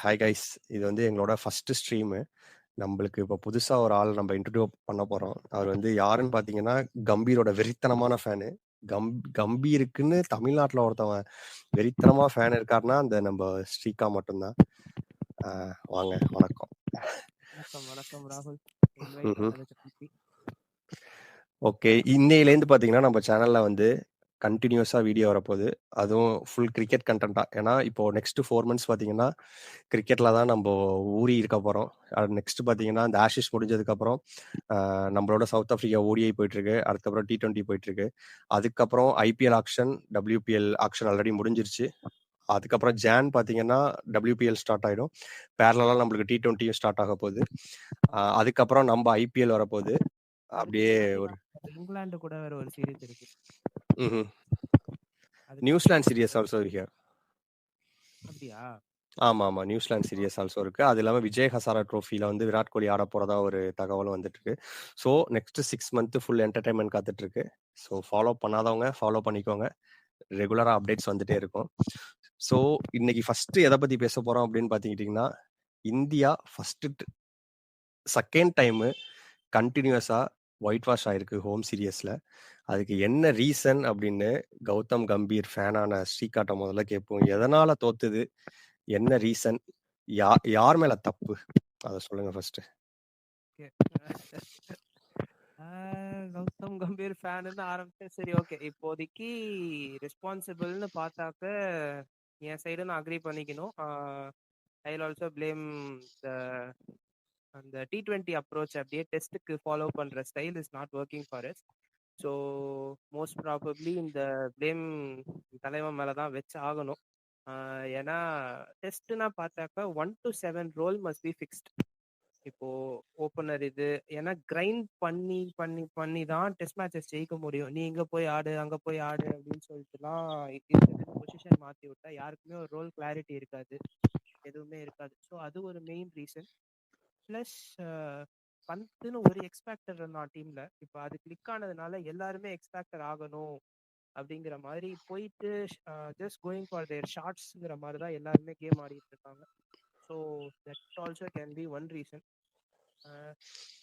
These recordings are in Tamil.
Hi guys. இது வந்து எங்களோட ஃபர்ஸ்ட் ஸ்ட்ரீமு. நம்பளுக்கு இப்போ புதுசா ஒரு ஆள் நம்ம இன்ட்ரோடியூ பண்ண போறோம். அவர் வந்து யாருன்னு பார்த்தீங்கன்னா, கம்பீரோட வெறித்தனமான ஃபேனு. கம்பீருக்குன்னு தமிழ்நாட்டுல ஒருத்தவன் வெறித்தனமா ஃபேன் இருக்காருன்னா, அந்த நம்ப ஸ்ரீகா மட்டும் தான். வாங்க, வணக்கம். வணக்கம் ராகுல். இன்வைட் ம்ஹ்ம். பண்ணதுக்கு நன்றி. ஓகே. இன்னையிலேருந்து பார்த்தீங்கன்னா, நம்ம சேனல்ல வந்து கன்டினியூஸா வீடியோ வரப்போது. அதுவும் ஃபுல் கிரிக்கெட் கன்டென்ட்டா. ஏன்னா, இப்போ நெக்ஸ்ட் 4 மந்த்ஸ் பார்த்தீங்கன்னா, கிரிக்கெட்ல தான் நம்ப ஊறி இருக்க போறோம். நெக்ஸ்ட் பார்த்தீங்கன்னா, இந்த ஆஷஸ் முடிஞ்சதுக்கப்புறம், நம்மளோட சவுத் ஆஃப்ரிக்கா ஓடிஐ போயிட்டுருக்கு. அதுக்கப்புறம் T20 போயிட்டுருக்கு. அதுக்கப்புறம் IPL action, WPL action already முடிஞ்சிருச்சு. அதுக்கப்புறம் பார்த்தீங்கன்னா, WPL ஸ்டார்ட் ஆயிடும். பேரலலா நம்மளுக்கு T20யும் ஸ்டார்ட் ஆக போகுது. அதுக்கப்புறம் நம்ம ஐபிஎல் வரப்போகுது. அதுக்கு அப்படியே முன்னாடி ஒரு இங்கிலாந்து கூட வேற ஒரு சீரிஸ் இருக்கு. ம்ஹ்ம். அதுக்கு நியூசிலாந்து சீரிஸ் ஆல்சோ ஹியர். அப்படியா? ஆமா. நியூசிலாந்து சீரிஸ் ஆல்சோ இருக்கு. அது இல்லாம விஜய் ஹசாரா ட்ரோஃபில வந்து விராட் கோலி ஆடப் போறதா ஒரு தகவலும் வந்துட்டு இருக்கு. So next 6 month full entertainment காத்துட்டு இருக்கு. ஸோ ஃபாலோ பண்ணாதவங்க ஃபாலோ பண்ணிக்கோங்க. ரெகுலரா அப்டேட்ஸ் வந்துட்டே இருக்கும். ஸோ இன்னைக்கு ஃபர்ஸ்ட் எத பத்தி பேச போறோம் அப்படின்னு பார்த்துக்கிட்டீங்கன்னா, இந்தியா ஃபர்ஸ்ட் செகண்ட் டைமு கன்டினியூஸா ஒயிட் வாஷ் ஆயிருக்கு ஹோம் சீரிஸ்ல. அதுக்கு என்ன ரீசன் அப்படின்னு கௌதம் கம்பீர் ஃபேனான ஸ்ரீகாட்ட முதல்ல கேட்போம். எதனால தோத்துது? என்ன ரீசன்? யார் மேல தப்பு? அத சொல்லுங்க ஃபர்ஸ்ட். கௌதம் கம்பீர் ஃபேனுன்னு ஆரம்பிச்சேன். சரி, ஓகே. இப்போதைக்கு ரெஸ்பான்சிபிள்னு பார்த்தாக்க என் சைடு நான் அக்ரி பண்ணிக்கணும். ஐ வில் ஆல்சோ பிளேம் அந்த T20 அப்ரோச். அப்படியே டெஸ்ட்டுக்கு ஃபாலோ பண்ற style is not working for us. So most probably இந்த பிளேம் தலைவன் மேலே தான் வச்சு ஆகணும். ஏன்னா டெஸ்ட்னா பார்த்தாக்கா 1 to 7 role must be fixed. இப்போ ஓப்பனர் இது ஏன்னா கிரைண்ட் பண்ணி பண்ணி பண்ணி தான் டெஸ்ட் மேட்சஸ் ஜெயிக்க முடியும். நீ இங்கே போய் ஆடு அங்கே போய் ஆடு அப்படின்னு சொல்லிட்டுலாம் பொசிஷன் மாற்றி விட்டா யாருக்குமே ஒரு ரோல் கிளாரிட்டி இருக்காது, எதுவுமே இருக்காது. ஸோ அது ஒரு மெயின் ரீசன். ப்ளஸ் பந்துன்னு ஒரு எக்ஸ்பேக்டர் இருந்தான் டீம்ல. இப்போ அது கிளிக் ஆனதுனால எல்லாருமே எக்ஸ்பேக்டர் ஆகணும் அப்படிங்கிற மாதிரி போயிட்டு ஜஸ்ட் கோயிங் ஃபார் தேர் ஷார்ட்ஸ்ங்கிற மாதிரி தான் எல்லாருமே கேம் ஆடிட்டு இருக்காங்க. So that also can be one reason.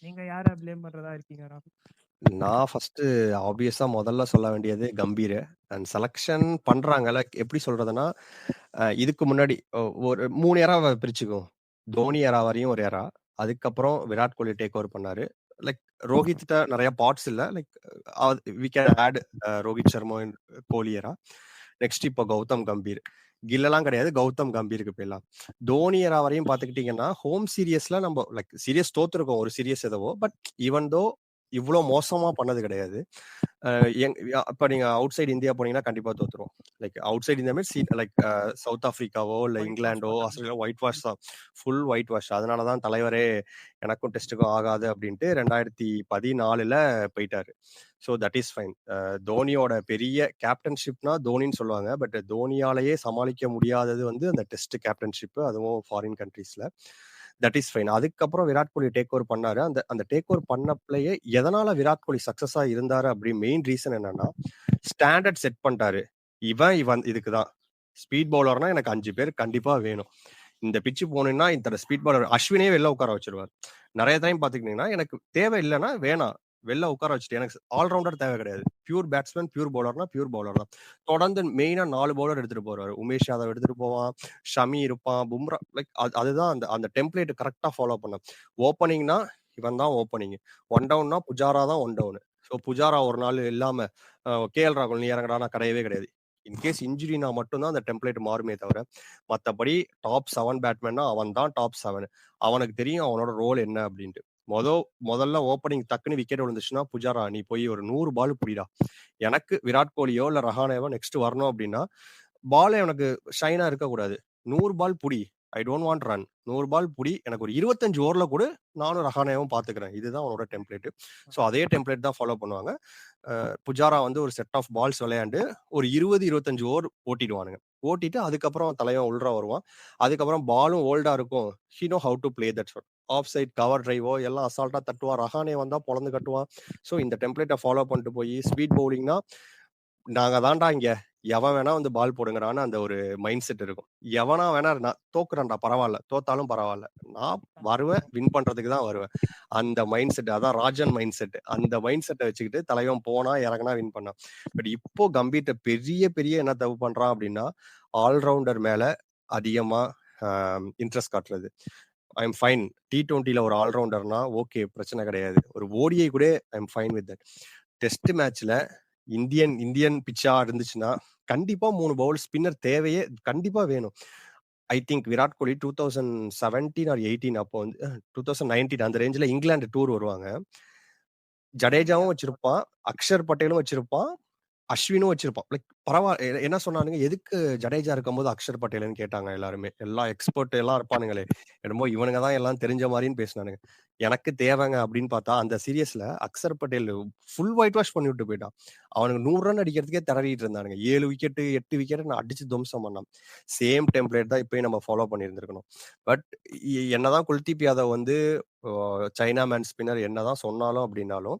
நீங்க யாரை ப்ளேம் பண்றதா இருக்கீங்க ராகுல்? நான் ஃபர்ஸ்ட் ஆப்வியஸா முதல்ல சொல்ல வேண்டியது கம்பீர். அண்ட் செலக்ஷன் பண்றாங்கல்ல, எப்படி சொல்றதுன்னா, இதுக்கு முன்னாடி ஒரு 3 எராவை பிரிச்சுக்குவோம். தோனி எரா வரையும் ஒரு எரா. அதுக்கப்புறம் விராட் கோலி டேக் ஓவர் பண்ணாரு. லைக் ரோஹித்ட்ட நிறைய பார்ட்ஸ் இல்ல. Like we can add Rohit Sharma and Kohli era. Next இப்போ கௌதம் கம்பீர். கில்லெல்லாம் கிடையாது, கௌதம் கம்பீருக்கு போயிடலாம். தோனி எரா வரையும் பார்த்துக்கிட்டீங்கன்னா, ஹோம் சீரியஸ்ல நம்ம லைக் சீரியஸ் தோத்துருக்கோம் ஒரு சீரியஸ் எதவோ. பட் ஈவன் தோ இவ்வளோ மோசமா பண்ணது கிடையாது. இப்ப நீங்க அவுட் சைடு இந்தியா போனீங்கன்னா கண்டிப்பா தோத்துருவோம். Like outside India means like south ஆப்பிரிக்காவோ இல்ல ஒயிட் வாஷ் இங்கிலாண்டோ பண்ணாங்க. ஆஸ்திரேலியா ஒயிட் வாஷ் தான். Full white wash. அதனால தான் தலைவரே எனக்கும் டெஸ்ட்டுக்கும் ஆகாது அப்படின்ட்டு 2014ல போயிட்டாரு. So that is fine. தோனியோட பெரிய கேப்டன்ஷிப்னா தோனின்னு சொல்லுவாங்க. பட் தோனியாலேயே சமாளிக்க முடியாதது வந்து அந்த டெஸ்ட் கேப்டன்ஷிப், அதுவும் ஃபாரின் கண்ட்ரீஸ்ல. That is fine. அதுக்கப்புறம் விராட் கோலி டேக் ஓவர் பண்ணாரு. அந்த டேக் ஓவர் பண்ணப்பலயே எதனால விராட் கோலி சக்சஸா இருந்தாரு அப்படி மெயின் ரீசன் என்னன்னா, ஸ்டாண்டர்ட் செட் பண்ணிட்டாரு. இவன் இதுக்கு தான். ஸ்பீட் பவுலர்னா எனக்கு 5 பேர் கண்டிப்பா வேணும். இந்த பிட்ச் போனீங்கன்னா இத்தனை ஸ்பீட் பவுலர் அஸ்வினே வெளில உட்கார வச்சிருவார். நிறைய டைம் பாத்துக்கிட்டீங்கன்னா எனக்கு தேவை இல்லைன்னா வேணாம், வெளில உட்கார வச்சுட்டு எனக்கு ஆல்ரவுண்டர் தேவை கிடையாது. பியூர் பேட்ஸ்மேன், பியூர் பவுலர்னா பியூர் பவுலர் தான். தொடர்ந்து மெயினா 4 பவுலர் எடுத்துட்டு போறாரு. உமேஷ் யாதவ் எடுத்துட்டு போவான், ஷமி இருப்பான், பும்ரா. லைக் அதுதான் அந்த டெம்ப்ளேட் கரெக்டா ஃபாலோ பண்ண. ஓப்பனிங்னா இவன் தான் ஓப்பனிங். ஒன் டவுன்னா புஜாரா தான் ஒன் டவுன். ஸோ புஜாரா ஒரு நாள் இல்லாம KL ராகுல் நீ இறங்கடா கிடையவே கிடையாது. இன்கேஸ் இன்ஜுரினா மட்டும்தான் அந்த டெம்ப்ளேட் மாறுமே தவிர, மற்றபடி டாப் 7 பேட்மேன்னா அவன் தான் டாப் 7. அவனுக்கு தெரியும் அவனோட ரோல் என்ன அப்படின்ட்டு. முதல்ல ஓப்பனிங் டக்குன்னு விக்கெட் விழுந்துச்சுன்னா, புஜாரா நீ போய் ஒரு 100 பால் புடிடா. எனக்கு விராட் கோலியோ இல்ல ரஹானேவோ நெக்ஸ்ட் வரணும் அப்படின்னா, பால் எனக்கு ஷைனா இருக்கக்கூடாது. 100 பால் புடி. I don't want run. 100 பால் புடி. எனக்கு ஒரு 25 ஓவர்ல கூட நானும் ரஹானேவும் பாத்துக்கிறேன். இதுதான் அவனோட டெம்ப்ளேட். ஸோ அதே டெம்ப்ளேட் தான் ஃபாலோ பண்ணுவாங்க. புஜாரா வந்து ஒரு செட் ஆஃப் பால்ஸ் விளையாண்டு ஒரு 20-25 ஓவர் ஓட்டிடுவானுங்க. ஓட்டிட்டு அதுக்கப்புறம் தலைவன் உள்ற வருவான். அதுக்கப்புறம் பாலும் ஓல்டா இருக்கும். He know how to play that shot. Off side cover டிரைவோ எல்லாம் அசால்ட்டா தட்டுவான். ரஹானே வந்தா பொழந்து கட்டுவான். ஸோ இந்த டெம்ப்ளேட்டை ஃபாலோ பண்ணிட்டு போய் ஸ்பீட் பவுலிங்னா நாங்க தான்டா இங்க. எவன் வேணா வந்து பால் போடுங்கடான்னு அந்த ஒரு மைண்ட் செட் இருக்கும். எவனா வேணா நான் தோக்குறேன்டா பரவால்ல. தோத்தாலும் பரவால்ல. நான் வருவேன், வின் பண்றதுக்கு தான் வருவேன். அந்த மைண்ட் செட் அதான் ராஜன் மைண்ட் செட். அந்த மைண்ட் செட்ட வச்சுக்கிட்டு தலைவன் போனா, இறங்குனா வின் பண்ணான். பட் இப்போ கம்பீர்ட்ட பெரிய பெரிய என்ன தப்பு பண்றான் அப்டின்னா, ஆல்ரவுண்டர் மேல அதிகமா இன்ட்ரெஸ்ட் காட்டுறது. ஐ அம் ஃபைன். T20ல ஒரு ஆல்ரவுண்டர்னா ஓகே பிரச்சனை கிடையாது. ஒரு ஓடிஐ கூட I am fine with that. Test மேட்ச்ல இந்தியன் பிட்சா இருந்துச்சுன்னா, கண்டிப்பா 3 பவுல் ஸ்பின்னர் தேவையே கண்டிப்பா வேணும். I think Virat Kohli 2017 or 18 அப்போ வந்து 2019 அந்த ரேஞ்ச்ல இங்கிலாந்து டூர் வருவாங்க. ஜடேஜாவும் வச்சிருப்பான், அக்ஷர் பட்டேலும் வச்சிருப்பான், அஸ்வினும் வச்சிருப்பான். லைக் என்ன சொன்னானுங்க, எதுக்கு ஜடேஜா இருக்கும்போது அக்ஷர் பட்டேல்ன்னு கேட்டாங்க எல்லாருமே. எல்லா எக்ஸ்பர்ட் எல்லாம் இருப்பானுங்களே. என்னமோ இவனுங்க தான் எல்லாம் தெரிஞ்ச மாரின்னு பேசுனானுங்க. எனக்கு தேவைங்க அப்படின்னு பார்த்தா, அந்த சீரியஸ்ல Axar Patel full white wash பண்ணி விட்டு போயிட்டான். அவனுக்கு 100 ரன் அடிக்கிறதுக்கே திணறிட்டு இருந்தானுங்க. 7 விக்கெட், 8 விக்கெட் நான் அடிச்சு துவம்சம் பண்ணான். சேம் டெம்ப்ளேட் தான் இப்பயும் நம்ம ஃபாலோ பண்ணியிருந்திருக்கணும். பட் என்னதான் குல்தீப் யாதவ் வந்து சைனா மேன் ஸ்பின்னர் என்னதான் சொன்னாலும் அப்படின்னாலும்,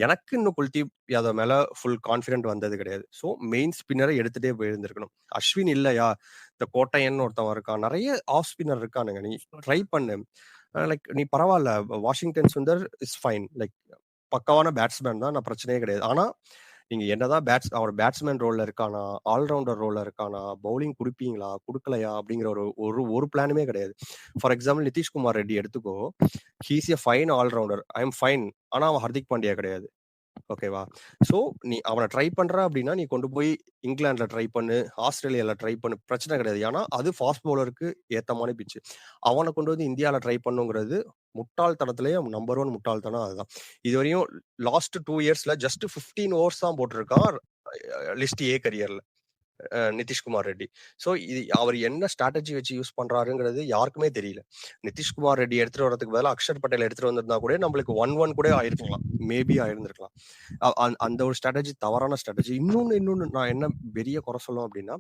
எனக்கு இன்னும் குல்தீப் யாதவ் மேல ஃபுல் கான்ஃபிடென்ட் வந்தது கிடையாது. ஸோ மெயின் ஸ்பின்னரை எடுத்துட்டே போயிருந்திருக்கணும். அஸ்வின் இல்லையா, இந்த கோட்டையன் ஒருத்தவன் இருக்கான். நெறைய ஆஃப் ஸ்பின்னர் இருக்கானுங்க. நீ ட்ரை பண்ணு. லைக் நீ பரவால்ல. Washington Sundar is fine. Like பக்காவான பேட்ஸ்மேன் தான். நான் பிரச்சனையே கிடையாது. ஆனா, நீங்க என்னதான் அவர் பேட்ஸ்மேன் ரோல்ல இருக்கானா, ஆல்ரவுண்டர் ரோல்ல இருக்கானா, பவுலிங் குடுப்பீங்களா, குடுக்கலையா அப்படிங்கிற ஒரு ஒரு ஒரு பிளானுமே கிடையாது. ஃபார் எக்ஸாம்பிள் நிதிஷ்குமார் ரெட்டி எடுத்துக்கோ. He is a fine allrounder. I am fine. ஆனா அவன் ஹர்திக் பாண்டியா கிடையாது. ஓகேவா? ஸோ நீ அவன ட்ரை பண்ற அப்படின்னா, நீ கொண்டு போய் இங்கிலாந்துல ட்ரை பண்ணு, ஆஸ்திரேலியால ட்ரை பண்ணு. பிரச்சனை கிடையாது. ஏன்னா, அது ஃபாஸ்ட் பவுலருக்கு ஏத்தமான பிட்ச். அவன கொண்டு வந்து இந்தியால ட்ரை பண்ணுங்கிறது முட்டாள்தனத்திலேயே நம்பர் 1 முட்டாள்தனம் அதுதான். இதுவரையும் லாஸ்ட் 2 இயர்ஸ்ல ஜஸ்ட் 15 ஓவர்ஸ் தான் போட்டிருக்கான். லிஸ்ட் ஏ கரியர்ல. நிதிஷ்குமார் ரெட்டி. ஸோ இது அவர் என்ன ஸ்ட்ராட்டஜி வச்சு யூஸ் பண்றாருங்கிறது யாருக்குமே தெரியல. நிதிஷ்குமார் ரெட்டி எடுத்துட்டு வரதுக்கு பதிலா அக்ஷர் பட்டேல் எடுத்துட்டு வந்திருந்தா கூட நம்மளுக்கு 1-1 கூட ஆயிருக்கலாம். மேபி ஆயிருந்திருக்கலாம். அந்த ஒரு ஸ்ட்ராட்டஜி தவறான ஸ்ட்ராட்டஜி. இன்னொன்னு நான் என்ன பெரிய குறை சொல்லுவேன் அப்படின்னா,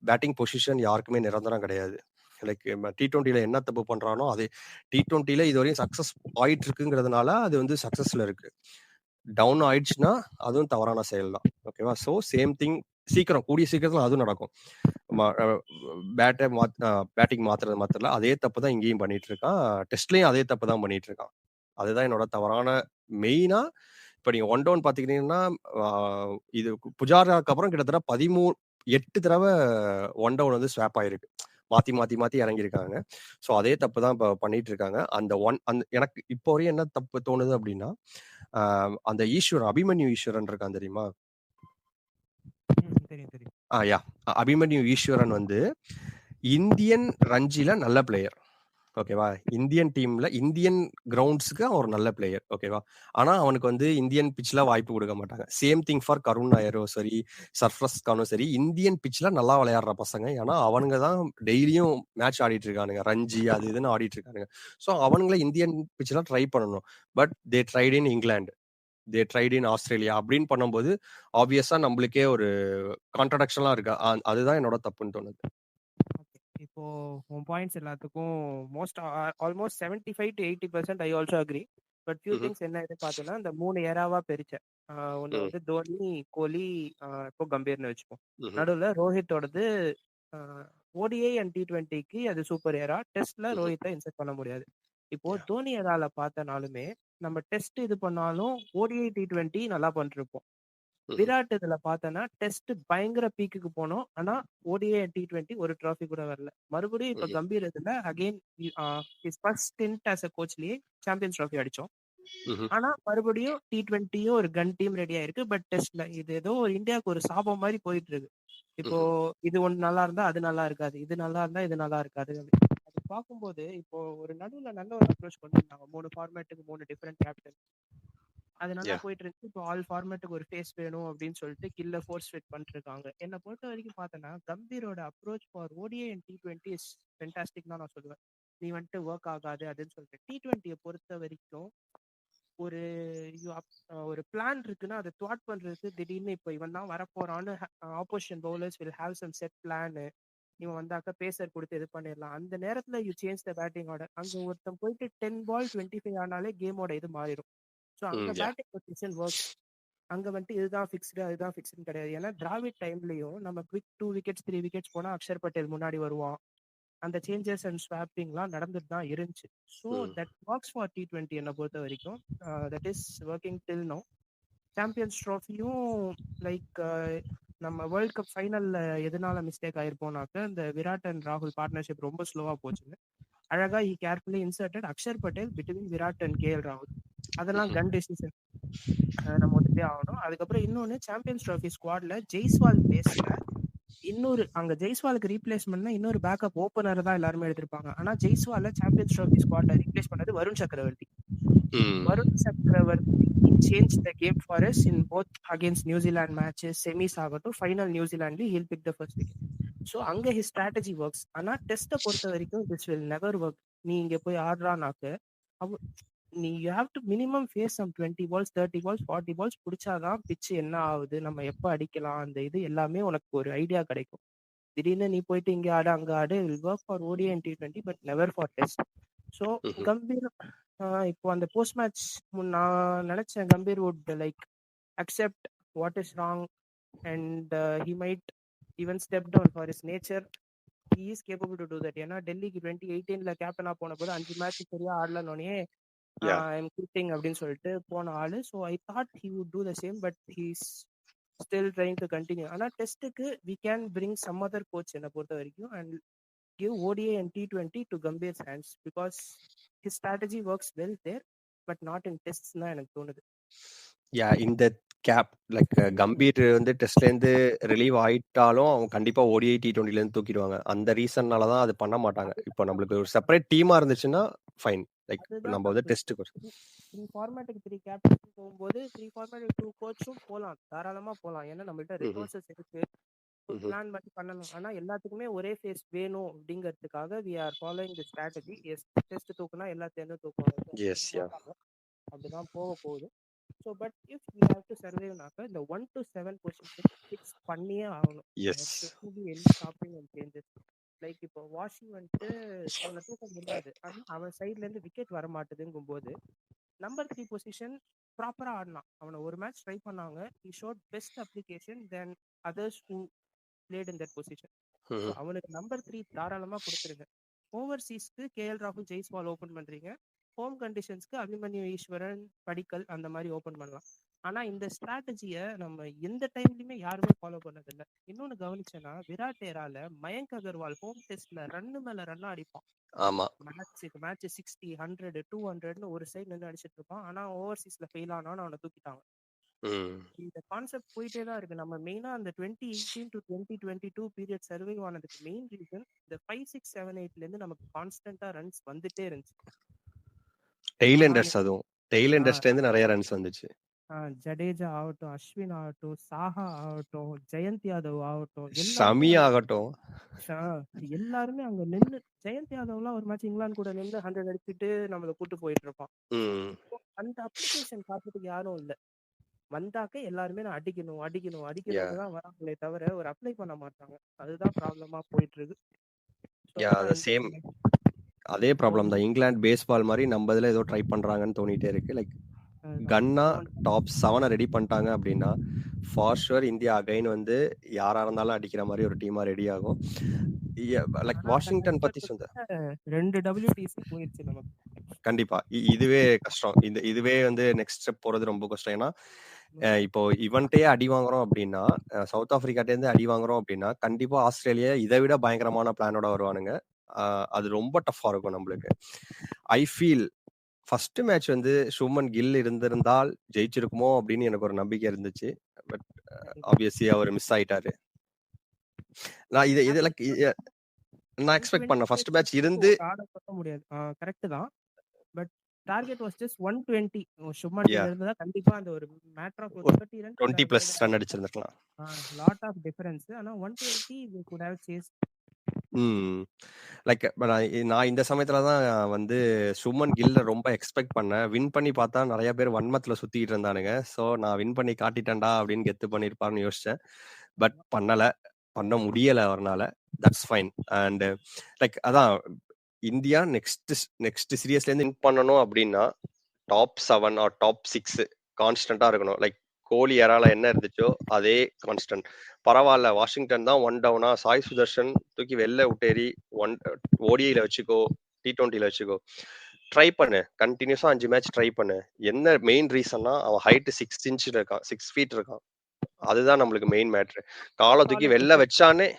பேட்டிங் பொசிஷன் யாருக்குமே நிரந்தரம் கிடையாது. லைக் T20ல என்ன தப்பு பண்றானோ அதே T20ல இதுவரையும் சக்சஸ் ஆயிட்டு இருக்குங்கிறதுனால அது வந்து சக்சஸ்ல இருக்கு. டவுன் ஆயிடுச்சுன்னா அதுவும் தவறான செயல் தான். ஓகேவா? ஸோ சேம் திங் கூடிய சீக்கிரத்துல அதுவும் நடக்கும். பேட்டை பேட்டிங் மாத்துறது மாத்திரல அதே தப்பு தான் இங்கேயும் பண்ணிட்டு இருக்கான். டெஸ்ட்லயும் அதே தப்பு தான் பண்ணிட்டு இருக்கான். அதுதான் என்னோட தவறான மெயினா. இப்ப நீங்க ஒன் டவுன் பாத்துக்கிட்டீங்கன்னா, இது புஜாராக்கு அப்புறம் கிட்டத்தட்ட 8 தடவை ஒன் டவுன் வந்து ஸ்வாப் ஆயிருக்கு. மாத்தி மாத்தி மாத்தி இறங்கியிருக்காங்க. ஸோ அதே தப்பு தான் இப்ப பண்ணிட்டு இருக்காங்க. எனக்கு இப்போ வரையும் என்ன தப்பு தோணுது அப்படின்னா, அந்த அபிமன்யு ஈஸ்வரன் இருக்கான் தெரியுமா? தெரியும் தெரியும். யா. அபிமன்யு ஈஸ்வரன் வந்து இந்தியன் ரஞ்சில நல்ல பிளேயர். ஓகேவா? இந்தியன் டீம்ல இந்தியன் கிரவுண்ட்ஸ்க்கு அவன் ஒரு நல்ல பிளேயர். ஓகேவா? ஆனா அவனுக்கு வந்து இந்தியன் பிட்ச்ல வாய்ப்பு குடுக்க மாட்டாங்க. சேம் திங் ஃபார் கருண் நாயரும் சரி, சர்ஃப்ராஸ் கானும் சரி, இந்தியன் பிட்ச்ல நல்லா விளையாடுற பசங்க. ஏன்னா அவனுங்க தான் டெய்லியும் மேட்ச் ஆடிட்டு இருக்கானுங்க. ரஞ்சி அது இதுன்னு ஆடிட்டு இருக்கானுங்க. ஸோ அவனுங்கள இந்தியன் பிட்ச்ல ட்ரை பண்ணணும். But they tried in England. They tried in Australia அப்படின்னு பண்ணும்போது, ஆப்வியஸா நம்மளுக்கே ஒரு கான்ட்ரடிக்ஷன்லாம் இருக்கு. அதுதான் என்னோட தப்புன்னு தோணுது. இப்போ உன் பாயிண்ட்ஸ் எல்லாத்துக்கும் almost 75-80% I also agri. But few things என்ன இது பார்த்தோன்னா, இந்த 3 ஏராவா பிரிச்சேன். ஒன்று வந்து தோனி, கோலி, இப்போ கம்பீர்னு வச்சுப்போம். நடுவில் ரோஹித்தோடது ஓடிஐ அண்ட் T20க்கு அது சூப்பர் ஏரா. டெஸ்ட்ல ரோஹித்தை இன்செர்ட் பண்ண முடியாது. இப்போ தோனி ஏரால பார்த்தனாலுமே நம்ம டெஸ்ட் இது பண்ணாலும் ஓடிஐ T20 நல்லா பண்ணிருப்போம். விராட் இதுல பார்த்தனா டெஸ்ட் பயங்கர பீக்குக்கு போனோம். ஆனா ஓடிஐ T20 ஒரு ட்ராஃபி கூட வரல. மறுபடியும் இப்ப கம்பீர் இதுல again his first stint as a கோச்லயே சாம்பியன்ஸ் ட்ராஃபி அடிச்சோம். ஆனா மறுபடியும் T20யும் ஒரு கன் டீம் ரெடி ஆயிருக்கு. பட் டெஸ்ட்ல இது ஏதோ ஒரு இந்தியாவுக்கு ஒரு சாபம் மாதிரி போயிட்டு இருக்கு. இப்போ இது ஒண்ணு நல்லா இருந்தா அது நல்லா இருக்காது. இது நல்லா இருந்தா இது நல்லா இருக்காது. அது பார்க்கும்போது இப்போ ஒரு நடுவுல நல்ல ஒரு அப்ரோச் கொண்டு வந்தாங்க. 3 ஃபார்மேட்டுக்கு 3 டிஃபரெண்ட் கேப்டன். அது நல்லா போயிட்டு இருக்கு. இப்போ ஆல் ஃபார்மேட்டுக்கு ஒரு ஃபேஸ் வேணும் அப்படின்னு சொல்லிட்டு கில்ல ஃபோர்ஸ் ஃபிட் பண்ணிட்டு இருக்காங்க. என்னை பொறுத்த வரைக்கும் பார்த்தோன்னா கம்பீரோட approach for ODI and T20 is fantastic தான் நான் சொல்லுவேன். நீ வந்துட்டு ஒர்க் ஆகாது அதுன்னு சொல்லிட்டு T20யை பொறுத்த வரைக்கும் ஒரு ஒரு பிளான் இருக்குன்னா அதை த்வாட் பண்றதுக்கு திடீர்னு இப்போ இவன் தான் வரப்போறான்னு opposition bowlers will have some set plan. இவன் வந்தாக்க பேசர் கொடுத்து இது பண்ணிடலாம். அந்த நேரத்துல you change the batting order. அங்க ஒருத்தன் போயிட்டு 10 பால் 25 ஆனாலே கேமோட இது மாறிடும். ஸோ அங்க பேட்டிங் பொசிஷன் ஒர்க்ஸ். அங்க வந்துட்டு இதுதான் ஃபிக்ஸ்டு அதுதான் ஃபிக்ஸ்டுன்னு கிடையாது. ஏன்னா டிராவிட் டைம்லயும் நம்ம குவிக் 2 விக்கெட்ஸ் 3 விக்கெட்ஸ் போனா அக்ஷர் பட்டேல் முன்னாடி வருவான். அந்த சேஞ்சஸ் அண்ட் ஸ்வாப்பிங்லாம் நடந்துட்டு தான் இருந்துச்சு. So that works for T20 என்னை பொறுத்த வரைக்கும். That is working till no. Champions ட்ராஃபியும் லைக் நம்ம வேர்ல்ட் கப் ஃபைனல்ல எதனால மிஸ்டேக் ஆயிருப்போம்னாக்க இந்த விராட் அண்ட் ராகுல் பார்ட்னர்ஷிப் ரொம்ப ஸ்லோவா போச்சுன்னு அழகா he carefully inserted Akshar Patel between Virat and KL ராகுல். அதெல்லாம் கன் டெசிஷன் நம்ம ஒத்துட்டே ஆகணும். அதுக்கப்புறம் இன்னொன்னு சாம்பியன்ஸ் ட்ராஃபி ஸ்குவாட்ல ஜெய்ஸ்வால் பேஸ்ல இன்னொரு அங்க ஜெய்ஸ்வாலுக்கு ரீப்ளேஸ்மெண்ட்னா இன்னொரு பேக்கப் ஓப்பனர் தான் எல்லாருமே எடுத்திருப்பாங்க. ஆனா ஜெய்ஸ்வால சாம்பியன்ஸ் ட்ராஃபி ஸ்குவாட்ல ரீப்ளேஸ் பண்ணது Varun Chakravarthy. Varun Chakravarthy change the game for us in both against New Zealand matches semis ஆகட்டும் ஃபைனல் நியூசிலாண்ட்ல he'll pick the first wicket. ஸோ அங்க his strategy works. ஆனா டெஸ்ட்டை பொறுத்த வரைக்கும் this will never work. நீ இங்க போய் ஆடுறானாக்க நீ you have to minimum face some 20 balls 30 balls 40 balls பிடிச்சாதான் பிச்சு என்ன ஆகுது நம்ம எப்போ அடிக்கலாம் அந்த இது எல்லாமே உனக்கு ஒரு ஐடியா கிடைக்கும். திடீர்னு நீ போயிட்டு இங்கே ஆடு அங்கே ஆடு will work for ODI and T20 but never for test. So Gambhir இப்போ அந்த போஸ்ட் மேட்ச் நான் நினைச்சேன் Gambhir would like accept what is wrong and he might even step down for is nature. He is capable to do that. ஏன்னா டெல்லிக்கு 2018 கேப்டனா போன போது 5 மேட்ச் சரியா ஆடலனோடனே ஐம் குவிட்டிங் அப்படின்னு சொல்லிட்டு போன ஆளு. So I thought he would do the same but he's still trying to continue. ஆனால் டெஸ்ட்டுக்கு we can bring some other coach என்னை பொறுத்த வரைக்கும் and give ODI and T20 to Gambhir's hands because his strategy works well there but not in tests னா எனக்கு தோணுது. இந்த கேப் லைக் கம்பீர் வந்து டெஸ்ட்ல இருந்து ரிலீவ் ஆயிட்டாலும் அவங்க கண்டிப்பா ODI T20 இருந்து தூக்கிடுவாங்க. அந்த ரீசன்னால தான் அது பண்ண மாட்டாங்க. இப்போ நம்மளுக்கு ஒரு செப்பரேட் டீமா இருந்துச்சுன்னா ஃபைன். லைக் நம்ம வந்து டெஸ்ட்டுக்கு 3 ஃபார்மேட்டுக்கு 3 கேப்டன் போகும்போது 3 ஃபார்மேட்டுக்கு 2 கோச்சும் போகலாம், தாராளமா போகலாம். ஏன்னா நம்மள்ட்ட ரிசோர்சஸ் இருக்கு, பிளான் பண்ணி பண்ணணும். ஆனா எல்லாத்துக்குமே ஒரே ஃபேஸ் வேணும் அப்படிங்கிறதுக்காக we are following the strategy. Yes test தூக்குனா எல்லாத்தையும் தூக்குவாங்க, அப்படிதான் போக போகுது. So but if we have to சர்வைவ்னாக்க இந்த 1 to 7 பொசிஷன் ஃபிக்ஸ் பண்ணியே ஆகணும். Any stopping and changes like இப்போ வாஷி வந்துட்டு அவனை தூக்க முடியாது, ஆனால் அவன் சைட்ல இருந்து விக்கெட் வர மாட்டுதுங்கும் போது நம்பர் 3 பொசிஷன் ப்ராப்பரா ஆடினான். அவனை ஒரு மேட்ச் ட்ரை பண்ணாங்க, he ஷோட் best application then others who played in that position. So அவனுக்கு நம்பர் 3 தாராளமா கொடுத்துருங்க. ஓவர்சீஸ்க்கு KL ராகுல் ஜெய்ஸ்வால் ஓப்பன் பண்றீங்க, ஹோம் கண்டிஷன்ஸ்க்கு அபிமன்யு ஈஸ்வரன் படிக்கல் அந்த மாதிரி ஓப்பன் பண்ணலாம். ஆனா இந்த ஸ்ட்ராட்டஜியை நம்ம எந்த டைம்லயுமே யாருமே ஃபாலோ பண்ணதில்லை. இன்னொன்னு கவனிச்சேன்னா விராட் ஏரால மயங்க் அகர்வால் ஹோம் டெஸ்ட்ல ரன்னு மேல ரன் அடிப்பான். ஆமா, மேட்ச் 60 100 200ன்னு ஒரு சைடு நின்று அடிச்சிட்டு இருப்பான். ஆனா ஓவர்சீஸ்ல ஃபெயில் ஆனான்னு அவனை தூக்கிட்டாங்க. இந்த கான்செப்ட் போயிட்டே தான் இருக்கு. நம்ம மெயினா அந்த 2018 to 2022 பீரியட் சர்வைவ் ஆனதுக்கு மெயின் ரீசன் இந்த 5 6 7 8ல இருந்து நமக்கு கான்ஸ்டன்டா ரன்ஸ் வந்துட்டே இருந்துச்சு. டெய்லண்டர்ஸ் அதுவும் டெய்லண்டர்ஸ்ல இருந்து நிறைய ரன்ஸ் வந்துச்சு. ஜடேஜா ஆகட்டும், அஸ்வின் ஆகட்டும், சாஹா ஆகட்டும், ஜெயந்த் யாதவ் ஆகட்டும், ஷமி ஆகட்டும், எல்லாருமே அங்க நின்று ஜெயந்த் யாதவ்லாம் ஒரு மேட்ச் இங்கிலாந்து கூட நின்று 100 அடிச்சுட்டு நம்மளை கூட்டு போயிட்டு இருப்பான். அந்த அப்ளிகேஷன் காட்டுறதுக்கு யாரும் இல்லை. வந்தாக்க எல்லாருமே நான் அடிக்கணும் அடிக்கணும் அடிக்கணும்னு தான் வராங்களே தவிர ஒரு அப்ளை பண்ண மாட்டாங்க. அதுதான் ப்ராப்ளமா போயிட்டு இருக்கு. சேம் அதே ப்ராப்ளம் தான். இங்கிலாந்து பேஸ்பால் மாதிரி நம்ம இதுல ஏதோ ட்ரை பண்றாங்கன்னு தோணிட்டே இருக்கு. லைக் கன்னா டாப் 7 ரெடி பண்ணிட்டாங்க அப்படின்னா ஃபார் ஷுர் இந்தியா அகைன் வந்து யாரா இருந்தாலும் அடிக்கிற மாதிரி ஒரு டீமா ரெடி ஆகும். லைக் வாஷிங்டன் பத்தி சொன்ன 2 WTC போயிடுச்சு நமக்கு. கண்டிப்பா இதுவே கஷ்டம். இதுவே வந்து நெக்ஸ்ட் ஸ்டெப் போறது ரொம்ப கஷ்டம். ஏன்னா இப்போ இவன்ட்டே அடி வாங்குறோம் அப்படின்னா, சவுத் ஆப்பிரிக்காட்டே இருந்து அடி வாங்குறோம் அப்படின்னா கண்டிப்பா ஆஸ்திரேலியா இதை விட பயங்கரமான பிளானோட வருவானுங்க. அது ரொம்ப டஃபா இருக்கும் நம்மளுக்கு. ஐ ஃபீல் ஃபர்ஸ்ட் மேட்ச் வந்து சுமன் கில் இருந்திருந்தால் ஜெயிச்சிருக்குமோ அப்படின்னு எனக்கு ஒரு நம்பிக்கை இருந்துச்சு. பட் ஆப்வியஸ்லி அவர் மிஸ் ஆயிட்டாரு. நான் நான் எக்ஸ்பெக்ட் பண்ணேன் ஃபர்ஸ்ட் மேட்ச் இருந்து ஆட பண்ண முடியாது. கரெக்ட் தான். But target was just 120. Shubman Gill இருந்தா கண்டிப்பா அந்த ஒரு மேட்டர் ஆஃப் 30 ரன் 20+ ரன் அடிச்சிருந்திருக்கலாம். Lot of difference. ஆனா 120 we could have chased. லைக் நான் இந்த சமயத்துல தான் வந்து சுமன் கில்ல ரொம்ப எக்ஸ்பெக்ட் பண்ணேன். வின் பண்ணி பார்த்தா நிறைய பேர் வன்மத்துல சுத்திட்டு இருந்தானுங்க. ஸோ நான் வின் பண்ணி காட்டிட்டேன்டா அப்படின்னு கெத்து பண்ணிருப்பாருன்னு யோசிச்சேன். பட் பண்ண முடியல அவர்னால. That's fine. அண்ட் லைக் அதான் இந்தியா நெக்ஸ்ட் சீரியஸ்ல இருந்து வின் பண்ணணும் அப்படின்னா டாப் 7 ஆர் டாப் 6 கான்ஸ்டன்டா இருக்கணும். லைக் கோலி எறால என்ன இருந்துச்சோ அதே கான்ஸ்டன்ட். பரவால்ல வாஷிங்டன் தான் 1 டவுனா, சாய் சுதர்ஷன் தூக்கி வெளில விட்டேறி ஓடிஐல வச்சுக்கோ, T20ல வச்சுக்கோ. ட்ரை பண்ணு. கன்டினியூஸா 5 மேட்ச் ட்ரை பண்ணு. என்ன மெயின் ரீசன்னா அவன் ஹைட் 6 இன்ச்ல இருக்கான். 6 ஃபீட் இருக்கான். அதுதான் நம்மளுக்கு மெயின் மேட்ரு. கால தூக்கி சாலிட் வெளில டிஃபென்ஸ். வச்சானே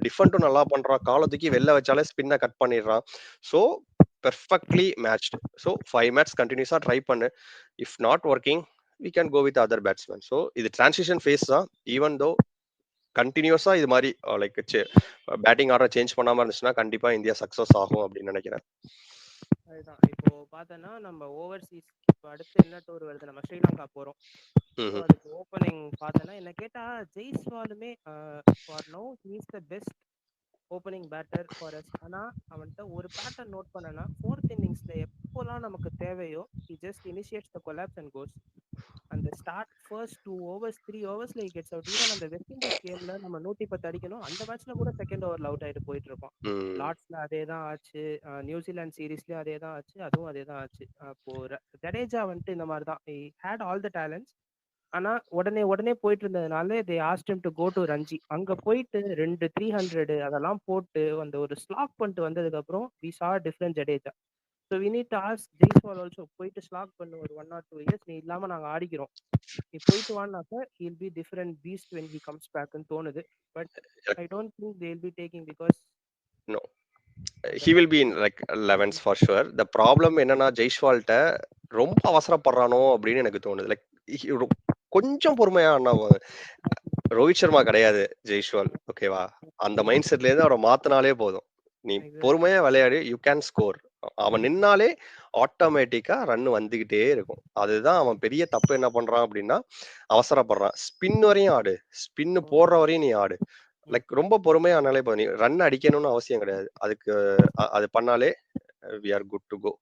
டிஃபெண்டும் நல்லா பண்றான். கால தூக்கி வெளில வச்சாலே ஸ்பின்ன கட் பண்ணிடுறான். So perfectly matched. So 5 match கன்டினியூஸா ட்ரை பண்ணு. If not working we can go with other batsmen. So இது டிரான்சிஷன் ஃபேஸ் தான். ஈவன் தோ கண்டினியூஸா இது மாதிரி லைக் பேட்டிங் ஆர்டர் சேஞ்ச் பண்ணாம இருந்துச்சுன்னா கண்டிப்பா இந்தியா சக்சஸ் ஆகும் அப்படின்னு நினைக்கிறேன். அதுதான் இப்போ பார்த்தோன்னா நம்ம ஓவர்சீஸ் இப்போ அடுத்து என்ன டூர் வருது, நம்ம ஸ்ரீலங்கா போகிறோம். ஸோ அதுக்கு ஓப்பனிங் பார்த்தோன்னா என்ன கேட்டால் ஜெய்ஸ்வாலுமே for no he's the best opening batter for us. ஆனால் அவன்கிட்ட ஒரு பேட்டர்ன் நோட் பண்ணனா 4th இன்னிங்ஸில் எப்போல்லாம் நமக்கு தேவையோ he just initiates the collapse and goes. அந்த ஸ்டார்ட் ஃபர்ஸ்ட் 2 ஓவர்ஸ் 3 ஓவர்ஸ்ல ஹி கெட்ஸ் அவுட். ஈவன் அந்த வெஸ்ட் இண்டீஸ் கேம்ல நம்ம 110 அடிக்கணும், அந்த மேட்ச்ல கூட செகண்ட் ஓவர்ல அவுட் ஆயிட்டு போயிட்டு இருப்பான். லார்ட்ஸ்ல அதே தான் ஆச்சு, நியூசிலாந்து சீரீஸ்லயும் அதே தான் ஆச்சு, அதுவும் அதே தான் ஆச்சு. அப்போ ஜடேஜா வந்துட்டு இந்த மாதிரி தான் he had all the talents. ஆனா உடனே போயிட்டு இருந்ததுனால they asked him to go to Ranji. அங்க போயிட்டு 2 300 அதெல்லாம் போட்டு அந்த ஒரு ஸ்லாக் பண்ணிட்டு வந்ததுக்கு அப்புறம் we saw different Jadeja. So we need to ask Jaiswal also, போயிட்டு ஸ்லாக் பண்ணு ஒரு 1 or 2 இயர்ஸ், நீ இல்லாம நாங்க ஆடிக்கிறோம், நீ போயிட்டு வான்னாக்க he'll be different beast when he comes பேக்னு தோணுது. But I don't think they will be taking because no he will be in like 11s for sure. the problem என்னன்னா ஜெய்ஸ்வால்ட்ட ரொம்ப அவசரப்படுறானோ அப்படின்னு எனக்கு தோணுது. லைக் கொஞ்சம் பொறுமையா அண்ணா. ரோஹித் சர்மா கிடையாது ஜெய்ஸ்வால், ஓகேவா? அந்த மைண்ட் செட்ல இருந்து அவரை மாத்தினாலே போதும். நீ பொறுமையா விளையாடு, யூ கேன் ஸ்கோர். அவன் நின்னாலே ஆட்டோமேட்டிக்கா ரன் வந்துகிட்டே இருக்கும். அதுதான் அவன் பெரிய தப்பு என்ன பண்றான் அப்படின்னா அவசரப்படுறான். ஸ்பின் வரையும் ஆடு, ஸ்பின் போடுற வரையும் நீ ஆடு. லைக் ரொம்ப பொறுமையா ஆனாலே போதும். நீ ரன் அடிக்கணும்னு அவசியம் கிடையாது. அதுக்கு அது பண்ணாலே we are good to go.